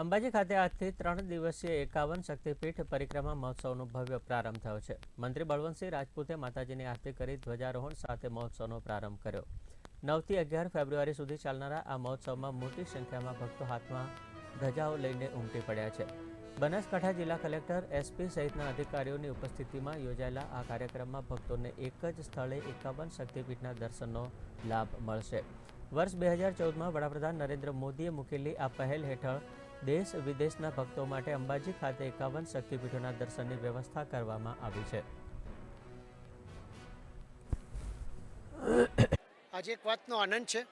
અંબાજી ખાતે આજથી 3 દિવસીય 51 શક્તિપીઠ પરિક્રમા મહોત્સવનો ભવ્ય પ્રારંભ થયો છે। મંત્રી બળવંતસિંહ રાજપૂતે માતાજીની આરતી કરી ધ્વજારોહણ સાથે મહોત્સવનો પ્રારંભ કર્યો। 9 થી 11 ફેબ્રુઆરી સુધી ચાલનારા આ મહોત્સવમાં મોટી સંખ્યામાં ભક્તો હાથમાં ધજાઓ લઈને ઉમટી પડ્યા છે। બનાસકાંઠા જિલ્લા કલેક્ટર એસપી સહિતના અધિકારીઓની ઉપસ્થિતિમાં યોજાયેલા આ કાર્યક્રમમાં ભક્તોને એક જ સ્થળે 51 શક્તિપીઠના દર્શનનો લાભ મળશે। વર્ષ 2014માં વડાપ્રધાન નરેન્દ્ર મોદીએ મૂકેલી આ પહેલ હેઠળ देश विदेशना भक्तों माटे अंबाजी खाते 51 शक्तिपीठों दर्शन की व्यवस्था करवामां आवी छे। आज एक बातनो आनंद है,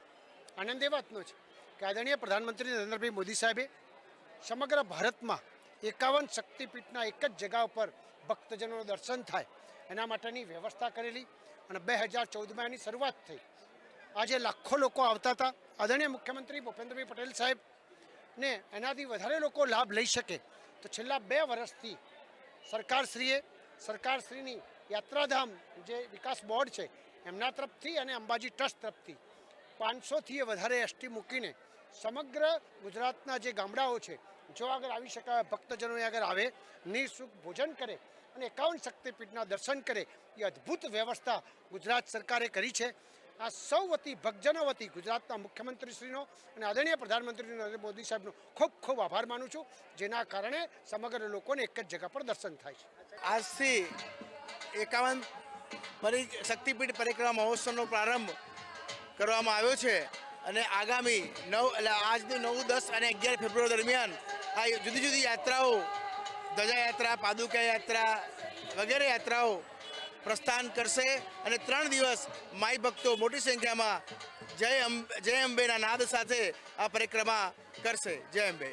आनंद ए बातनो छे कि आदरणीय प्रधानमंत्री नरेंद्र भाई मोदी साहेबे समग्र भारत में 51 शक्तिपीठना एक ज जगह पर भक्तजनों दर्शन थाय एना माटेनी व्यवस्था करेली अने 2014 में एनी शरूआत थई। आज लाखों लोग आवता था। आदरणीय मुख्यमंत्री भूपेन्द्र भाई पटेल साहेब ने एनाथी वधारे लोग लाभ लई सके तो छेल्ला 2 वर्षथी सरकारश्रीनी यात्राधाम जे विकास बोर्ड है एमना तरफथी अने अंबाजी ट्रस्ट तरफथी 500 थी वधारे एसटी मूकीने समग्र गुजरातना जे गामडाओ छे जो अगर आवी शकाय भक्तजनों अगर आवे निःशुल्क भोजन करे अने 51 शक्तिपीठना दर्शन करे ये अद्भुत व्यवस्था गुजरात सरकारे करी छे। आ सौ वती भक्तजनों वती गुजरातना मुख्यमंत्रीश्रीनो अने आदरणीय प्रधानमंत्री नरेंद्र मोदी साहेबनो खूब खूब आभार मानु छुं जेना कारणे समग्र लोकोने एक ज जगह पर दर्शन थाय छे। आज से 51 शक्तिपीठ परिक्रमा महोत्सवનો प्रारंभ કરવામાં આવ્યો છે અને આગામી 9 આજની 9, 10 અને 11 ફેબ્રુઆરી દરમિયાન આ જુદી જુદી યાત્રાઓ ધજાયાત્રા, પાદુકા યાત્રા વગેરે યાત્રાઓ प्रस्थान करशे અને 3 દિવસ माई भक्तों मोटी संख्या में जय अंबेना नाद साथे आ परिक्रमा करशे। जय अंबे।